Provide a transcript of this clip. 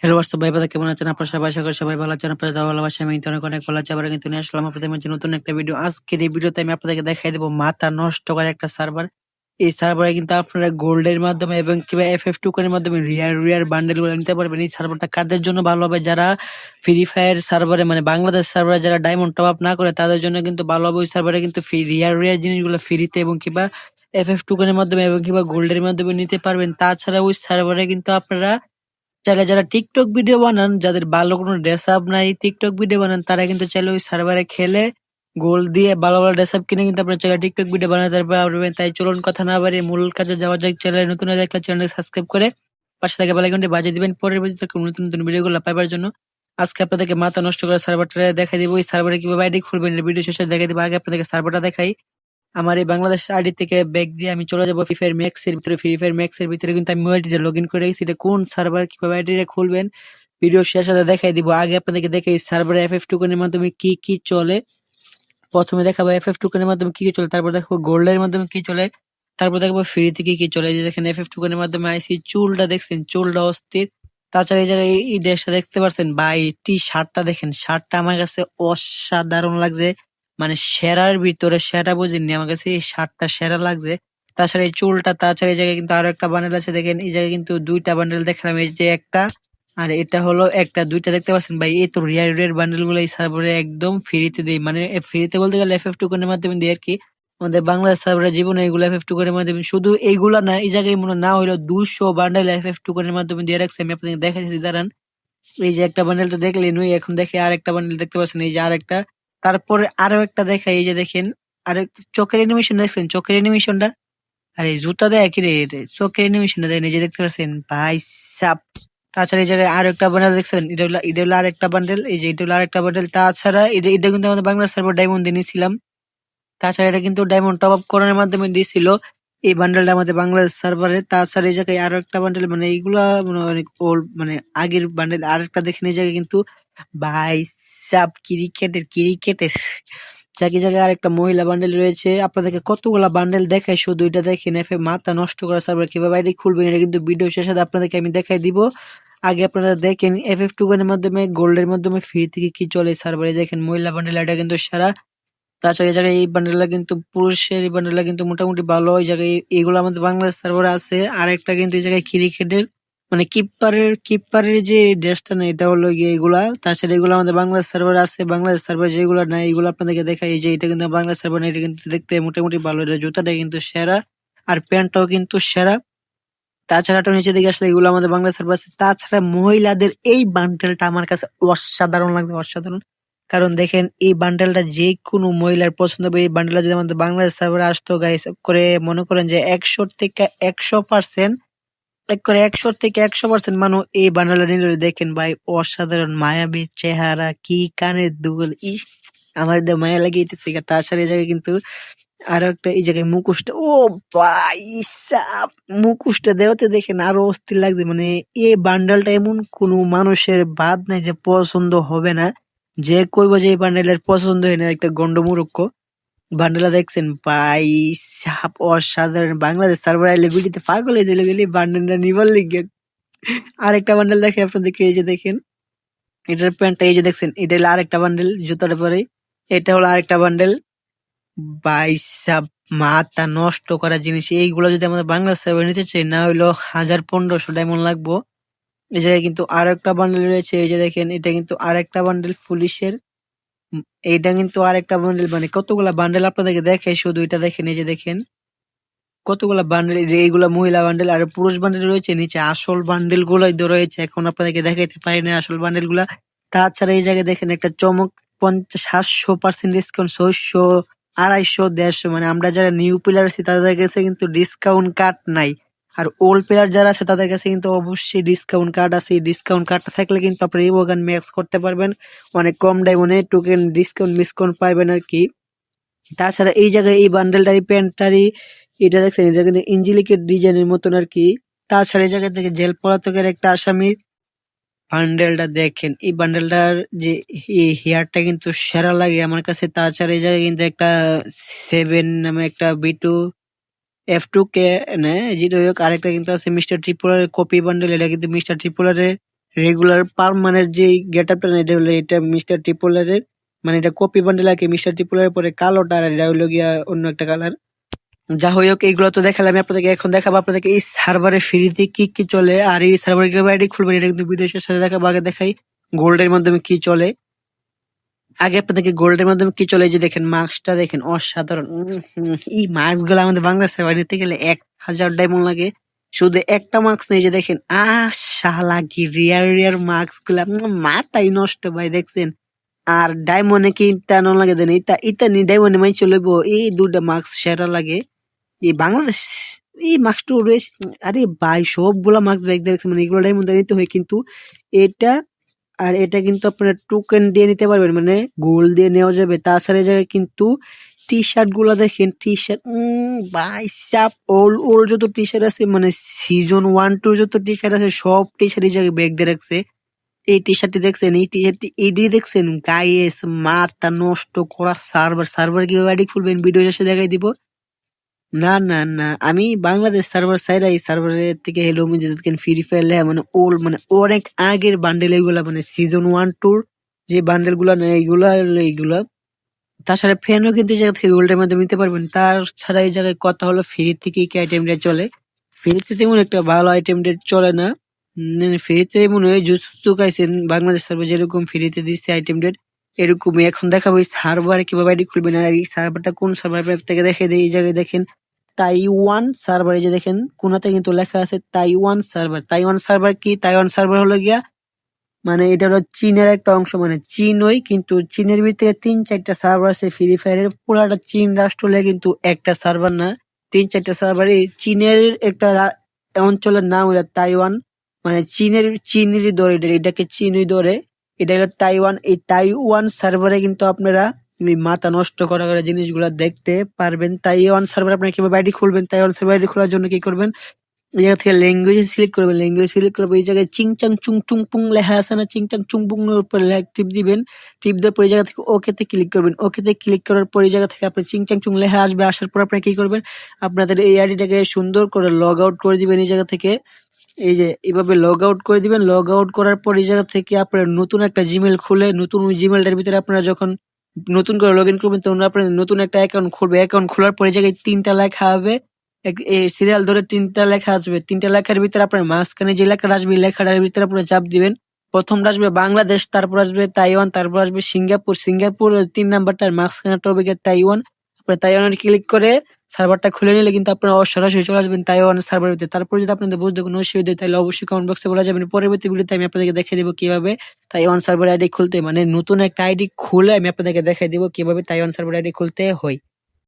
Hello WhatsApp ভাই brother, কেমন আছেন আপনারা সবাই? আশা করি সবাই ভালো আছেন। আপনাদের দোয়া ভালোবাসা আমি তো অনেক অনেক ভালো আছি। আবার কিন্তু নিয়ে আসলাম আপনাদের মাঝে নতুন একটা ভিডিও। আজকের এই ভিডিওতে আমি আপনাদেরকে দেখাই দেবো মাথা নষ্ট করা একটা সার্ভার। এই সার্ভারে কিন্তু আপনারা গোল্ডের মাধ্যমে এবং কিংবা FF টোকেনের মাধ্যমে রিয়ার বান্ডেল গুলো নিতে পারবেন। এই সার্ভারটা কাদের জন্য ভালো হবে? যারা ফ্রি ফায়ার সার্ভারে মানে বাংলাদেশ সার্ভারে যারা ডায়মন্ড টপ আপ না করে তাদের জন্য কিন্তু ভালো হবে। ওই সার্ভারে কিন্তু রিয়ার জিনিসগুলো ফ্রিতে এবং কিংবা FF টোকেনের মাধ্যমে এবং কিংবা গোল্ডের মাধ্যমে নিতে পারবেন। তাছাড়া ওই সার্ভারে কিন্তু আপনারা চাইলে যারা টিকটক ভিডিও বানান, যাদের ভালো কোনো ড্রেস আপ নাই, টিকটক ভিডিও বানান, তারা কিন্তু চাইলে ওই সার্ভারে খেলে গোল্ড দিয়ে ভালো ভালো ড্রেস আপ কিনে কিন্তু আপনার চাইলে টিকটক ভিডিও বানাতে পারবেন। তাই চলুন কথা না বাড়িয়ে মূল কাজে যাওয়া যাক। চ্যানেলে নতুন হয়ে থাকলে চ্যানেল সাবস্ক্রাইব করে পাশে থাকা বেল আইকনটি বাজিয়ে দিবেন পরবর্তীতে নতুন নতুন ভিডিওগুলো পাইবার জন্য। আজকে আপনাদেরকে মাথা নষ্ট করা সার্ভারটা দেখাই দিব। এই সার্ভারে কিভাবে আইডি খুলবেন ভিডিও শেষে দেখাই দিব। আগে আপনাদেরকে সার্ভারটা দেখাই। আমার এই বাংলাদেশ আইডি থেকে ব্যাক দিয়ে আমি চলে যাবো ফ্রি ফায়ার ম্যাক্স এর ভিতরে। ফ্রি ফায়ার ম্যাক্স এর ভিতরে কিন্তু আমি ওয়াইটিতে লগ ইন করে রেখেছি। এটা কোন সার্ভার, কিভাবে আইডিটা খুলবেন ভিডিও শেষে দেখাই দিব। আগে আপনাদেরকে দেখাই সার্ভারে FF টোকেনের মাধ্যমে কি কি চলে। প্রথমে দেখাবো FF টোকেনের মাধ্যমে কি কি চলে, তারপর দেখাবো গোল্ডের মাধ্যমে কি চলে, তারপর দেখাবো ফ্রিতে কি কি চলে। এই যে দেখেন FF টোকেনের মাধ্যমে আইসি, চুলটা দেখছেন, চুলটা অস্থির। তাছাড়া এই জায়গায় এই ড্রেসটা দেখতে পাচ্ছেন ভাই, টি শার্টটা দেখেন, শার্টটা আমার কাছে অসাধারণ লাগছে। মানে সেরার ভিতরে সেরা বুঝিনি, আমার কাছে এই শার্টটা সেরা লাগছে। তাছাড়া এই চুলটা, তাছাড়া এই জায়গায় কিন্তু আরো একটা বান্ডেল আছে দেখেন। এই জায়গায় কিন্তু দুইটা বান্ডেল দেখলাম, এই যে একটা আর এটা হলো একটা, দুইটা দেখতে পাচ্ছেন ভাই। এই তো রিয়ার বান্ডেল গুলো এই সার্ভারে একদম ফ্রিতে দেই, মানে ফ্রিতে বলতে গেলে FF টোকেনের মাধ্যমে দেয় আর কি। আমাদের বাংলাদেশ সার্ভারের জীবনে এগুলো FF টোকেনের মাধ্যমে, শুধু এইগুলা না, এই জায়গায় মনে হয় না হইলো 200 বান্ডেল FF টোকেনের মাধ্যমে দিয়ে রাখছে। আমি আপনাদের দেখাচ্ছি দাঁড়ান। এই যে একটা বান্ডেল তো দেখলেন, ওই এখন দেখে আরেকটা বান্ডেল দেখতে পাচ্ছেন, এই যে আরেকটা। তারপরে আরো একটা দেখাই, এই যে দেখেন আরেক চোখের অ্যানিমেশন দেখছেন, চোখের অ্যানিমেশনটা। আর এই জুতা দেয় কি রে, এটা চোখের অ্যানিমেশনটা দেয়, এই যে দেখতে পাচ্ছেন ভাই সাব। তাছাড়া এই জায়গায় আরো একটা বান্ডেল দেখছেন, এটা হলো আরেকটা বান্ডেল, এই যে এটা হলো আরেকটা বান্ডেল। তাছাড়া এটা এটা কিন্তু আমাদের বাংলা সার্ভার ডায়মন্ড দিয়ে নিয়েছিলাম। তাছাড়া এটা কিন্তু ডায়মন্ড টপ আপ করানোর মাধ্যমে দিয়েছিল এই বান্ডেলটা আমাদের বাংলাদেশ সার্ভারে। তাছাড়া এই জায়গায় আরো একটা বান্ডেল, মানে এইগুলা মানে অনেক ওল্ড, মানে আগের বান্ডেল। আরেকটা দেখেন এই জায়গায় কিন্তু ভাই সাব ক্রিকেটের জায়গায় আরেকটা মহিলা বান্ডেল রয়েছে। আপনাদেরকে কতগুলা বান্ডেল দেখায়, শুধু এটা দেখেন। মাথা নষ্ট করা সার্ভার কিভাবে আইডি খুলবেন এটা কিন্তু ভিডিও শেষে আপনাদেরকে আমি দেখাই দিব। আগে আপনারা দেখেন FF টোকেনের মাধ্যমে গোল্ডের মাধ্যমে ফ্রি থেকে কি চলে সার্ভারে। দেখেন মহিলা বান্ডেল, এটা কিন্তু সারা। তাছাড়া এই জায়গায় এই বান্ডেলটা কিন্তু পুরুষের, এই বান্ডেলটা কিন্তু মোটামুটি ভালো। এই জায়গায় এইগুলো আমাদের বাংলাদেশ সার্ভারে আছে। আর একটা কিন্তু এই জায়গায় ক্রিকেটের মানে কিপারের যে ড্রেসটা না, এটা হলো গিয়ে এগুলা। তাছাড়া এগুলো আমাদের বাংলাদেশ সার্ভারে আছে। বাংলাদেশ সার্ভার যেগুলো না, এগুলো আপনাদেরকে দেখাই। এই যে এটা কিন্তু বাংলাদেশ সার্ভার না, এটা কিন্তু দেখতে মোটামুটি ভালো। এটা জুতাটা কিন্তু সেরা, আর প্যান্টটাও কিন্তু সেরা। তাছাড়া একটু নিচে দিকে আসলে এগুলো আমাদের বাংলাদেশ সার্ভার আছে। তাছাড়া মহিলাদের এই বান্ডেলটা আমার কাছে অসাধারণ লাগছে, অসাধারণ। কারণ দেখেন এই বান্ডেলটা যে কোনো মহিলার পছন্দ হবে। এই বান্ডেলটা যদি আমাদের বাংলাদেশ সার্ভারে আসতো গাইস, করে মনে করেন যে 100 থেকে 100%, এক করে 100 থেকে 100% মানুষ এই বান্ডেলটা নিল। দেখেন ভাই অসাধারণ মায়াবী চেহারা, কি কানের দুল, ইস আমার তো মায়া লাগিয়েছে। তাছাড়া এই জায়গায় কিন্তু আরো একটা, এই জায়গায় মুখোশটা, ও ভাই সাব, মুখোশটা দেওয়াতে দেখেন আরো অস্থির লাগছে। মানে এই বান্ডেলটা এমন কোনো মানুষের বাদ নাই যে পছন্দ হবে না। যে কইবো যে এই বান্ডেলের পছন্দ হয় না, একটা গন্ডমূর্খ। বান্ডেলটা দেখছেন ভাই সাব অসাধারণ। বাংলাদেশ সার্ভার আইলে ভিডিওতে পাগল হয়ে দিলে গেলে বান্ডেলটা নিবার লিগে। আরেকটা বান্ডেল দেখে আপনাদেরকে, এই যে দেখেন এটার প্যান্টটা, এই যে দেখছেন এটা হলো আরেকটা বান্ডেল জুতার পরে। এটা হলো আরেকটা বান্ডেল ভাই সাব। মাথা নষ্ট করা জিনিস এইগুলো যদি আমাদের বাংলা সার্ভারে নিতে চাই, না হইলো 1000-1500 ডায়মন্ড লাগবো। এই জায়গায় কিন্তু আরো একটা বান্ডেল রয়েছে, এই যে দেখেন এটা কিন্তু আরেকটা বান্ডেল পুলিশের। উম, এইটা কিন্তু আরেকটা বান্ডেল। মানে কতগুলা বান্ডেল আপনাদেরকে দেখে, শুধু এটা দেখেন, এই যে দেখেন কতগুলা বান্ডেল। এইগুলা মহিলা বান্ডেল, আর পুরুষ বান্ডেল রয়েছে নিচে। আসল বান্ডেল গুলাই রয়েছে, এখন আপনাদেরকে দেখাইতে পারি না আসল বান্ডেল গুলা। তাছাড়া এই জায়গায় দেখেন একটা চমক, 50-700% ডিসকাউন্ট, 600, 250, 150। মানে আমরা যারা নিউ প্লেয়ার আছি তাদের কাছে কিন্তু ডিসকাউন্ট কার্ড নাই। আর ওল্ড প্লেয়ার যারা আছে তাদের কাছে কিন্তু অবশ্যই ডিসকাউন্ট কার্ড আছে। এই ডিসকাউন্ট কার্ডটা থাকলে কিন্তু আপনি রিওগান ম্যাক্স করতে পারবেন অনেক কম ডায়মন্ডে। টোকেন ডিসকাউন্ট মিসকাউন্ট পাইবেন আর কি। তাছাড়া এই জায়গায় এই বান্ডেলটারি প্যান্টটারি, এটা দেখছেন, এটা কিন্তু ইঞ্জিলিকের ডিজাইনের মতন আর কি। তাছাড়া এই জায়গা থেকে জেল পলাতকের একটা আসামির বান্ডেলটা দেখেন, এই বান্ডেলটার যে হেয়ারটা কিন্তু সেরা লাগে আমার কাছে। তাছাড়া এই জায়গায় কিন্তু একটা 7 নামে একটা B2 F2 কে নেয়, যেটা হোক। আরেকটা কিন্তু আছে মিস্টার ট্রিপুলারের কপি বান্ডেল, এটা কিন্তু মিস্টার ট্রিপুলারের রেগুলার পার্মানেন্ট যে গেটআপটা না এটা হলো এটা মিস্টার ট্রিপলারের, মানে এটা কপি বান্ডেল আর কি মিস্টার ট্রিপলারের পরে কালোটা আর এটা হলো গিয়া অন্য একটা কালার। যা হোক এইগুলো তো দেখালাম আমি আপনাদেরকে, এখন দেখাবো আপনাদেরকে এই সার্ভারে ফ্রিতে কি কি চলে আর এই সার্ভারে কিভাবে আইডি খুলবেন এটা কিন্তু ভিডিও শেষে দেখাবো। আগে দেখাই গোল্ডের মাধ্যমে কি চলে। আগে আপনাদেরকে গোল্ডের মাধ্যমে কি চলে, এই যে দেখেন মাস্কটা দেখেন অসাধারণ। এই মাস্ক গুলো আমাদের বাংলা সার্ভার নিতে গেলে 1000 ডায়মন্ড লাগে। শুধু একটা মাস্ক নেই, যে দেখেন শালা কি রিয়ার রিয়ার মাস্ক গুলা, মাথাই নষ্ট ভাই দেখছেন। আর ডায়মন্ডে কি টানো লাগে দেন, ইতা ইতা নি ডায়মন্ডে মাই চলব এই দুটা মাস্ক সেরা লাগে। এই বাংলাদেশ এই মাস্কটা রয়েছে, আরে ভাই সবগুলা মাস্ক ব্যাগ দেখছেন, মানে এগুলো ডায়মন্ড দিয়ে নিতে হয় কিন্তু এটা আর এটা কিন্তু আপনারা টোকেন দিয়ে নিতে পারবেন, মানে গোল্ড দিয়ে নেওয়া যাবে। তাছাড়া এই জায়গায় কিন্তু টি শার্ট গুলা দেখেন, টি শার্ট ভাই সাপ ওল ওল যত টি শার্ট আছে, মানে সিজন 1-2 যত টি শার্ট আছে সব টি শার্ট এই জায়গায় ব্যাগ দিয়ে রাখছে। এই টি শার্টটি দেখছেন, এই টি শার্টটি এডি দেখছেন, গাইস মাথা নষ্ট করা সার্ভার। সার্ভার কিভাবে আইডি খুলবেন ভিডিও শেষে দেখাই দিব। না না না, আমি বাংলাদেশ সার্ভার চাইরা এই সার্ভারের থেকে হেলো যে দেখেন ফ্রি ফায়ার লেখা, মানে ওল্ড মানে অনেক আগের বান্ডেল এগুলা, মানে সিজন 1-2 যে বান্ডেল গুলা নেই এইগুলা হলো এইগুলা। তাছাড়া ফ্যানও কিন্তু এই জায়গা থেকে গোল্ডের মাধ্যমে নিতে পারবেন। তার ছাড়া এই জায়গায় কথা হলো ফ্রি থেকে কি আইটেমটা চলে। ফ্রিতে তেমন একটা ভালো আইটেমটা চলে না। ফ্রিতে মনে হয় জুজুৎসু কাইসেন বাংলাদেশ সার্ভার যেরকম ফ্রিতে দিচ্ছে আইটেমটা এরকমই। এখন দেখাবো এই সার্ভারে কিভাবে আইডি খুলবেন। আর এই সার্ভারটা কোন সার্ভার থেকে দেখে দেয়, এই জায়গায় দেখেন তাইওয়ান সার্ভার, এই যে দেখেন কোনাতে কিন্তু লেখা আছে তাইওয়ান সার্ভার। তাইওয়ান সার্ভার কি? তাইওয়ান সার্ভার হলো গিয়া মানে এটা হলো চীনের একটা অংশ, মানে চীনই কিন্তু চীনের ভিতরে 3-4টা সার্ভার আছে ফ্রি ফায়ারের। পুরাটা চীন রাষ্ট্র হলে কিন্তু একটা সার্ভার না, 3-4টা সার্ভার। এই চীনের একটা অঞ্চলের নাম হলো তাইওয়ান, মানে চীনেরই ধরে এটাকে চীনই ধরে, এটা হলো তাইওয়ান। এই তাইওয়ান সার্ভারে কিন্তু আপনারা এই মাথা নষ্ট করা করা জিনিসগুলা দেখতে পারবেন। তাইওয়ান সার্ভার আপনারা কিভাবে আইডি খুলবেন, তাইওয়ান সার্ভার আইডি খোলার জন্য কি করবেন, এই জায়গা থেকে ল্যাঙ্গুয়েজ সিলেক্ট করবেন। ল্যাঙ্গুয়েজ সিলেক্ট করবে, এই জায়গায় চিংচাং চুং চুং পুং লেখা আছে না, চিংচাং চুং পুং এর উপর টিপ দিবেন। টিপ দেওয়ার পর এই জায়গা থেকে ওকেতে ক্লিক করবেন। ওকেতে ক্লিক করার পর এই জায়গা থেকে আপনি চিংচাং চুং লেখা আসবে। আসার পর আপনারা কি করবেন, আপনাদের এই আইডিটাকে সুন্দর করে লগ আউট করে দিবেন এই জায়গা থেকে। এই যে এভাবে লগ আউট করে দিবেন। লগ আউট করার পর এই জায়গা থেকে আপনারা নতুন একটা জিমেল খুলে, নতুন ওই জিমেলটার ভিতরে আপনারা যখন নতুন করে লগ ইন করবেন তখন আপনার নতুন একটা অ্যাকাউন্ট খুলবে। অ্যাকাউন্ট খোলার পর এই জায়গায় 3টা লেখা হবে, এই সিরিয়াল ধরে 3টা লেখা আসবে। 3টা লেখার ভিতরে আপনার মাঝখানে যে লেখাটা আসবে এই লেখাটার ভিতরে আপনারা চাপ দিবেন। প্রথমটা আসবে বাংলাদেশ, তারপর আসবে তাইওয়ান, তারপর আসবে সিঙ্গাপুর। সিঙ্গাপুর 3 নাম্বারটার মাঝখানেটা হবে গিয়ে তাইওয়ান। আপনার তাইওয়ানে ক্লিক করে সার্ভারটা খুলে নিলে কিন্তু আপনারা সরাসরি চলে আসবেন তাইওয়ান সার্ভারের ভিতরে। তারপর যদি আপনাদের বুঝতে কোনো অসুবিধা হয় তাহলে অবশ্যই কমেন্ট বক্সে বলা যাবেন। পরবর্তী ভিডিওতে আমি আপনাদেরকে দেখিয়ে দেবো কিভাবে তাইওয়ান সার্ভার আইডি খুলতে, মানে নতুন একটা আইডি খুলে আমি আপনাদেরকে দেখাই দেবো কিভাবে তাইওয়ান সার্ভার আইডি খুলতে হয়।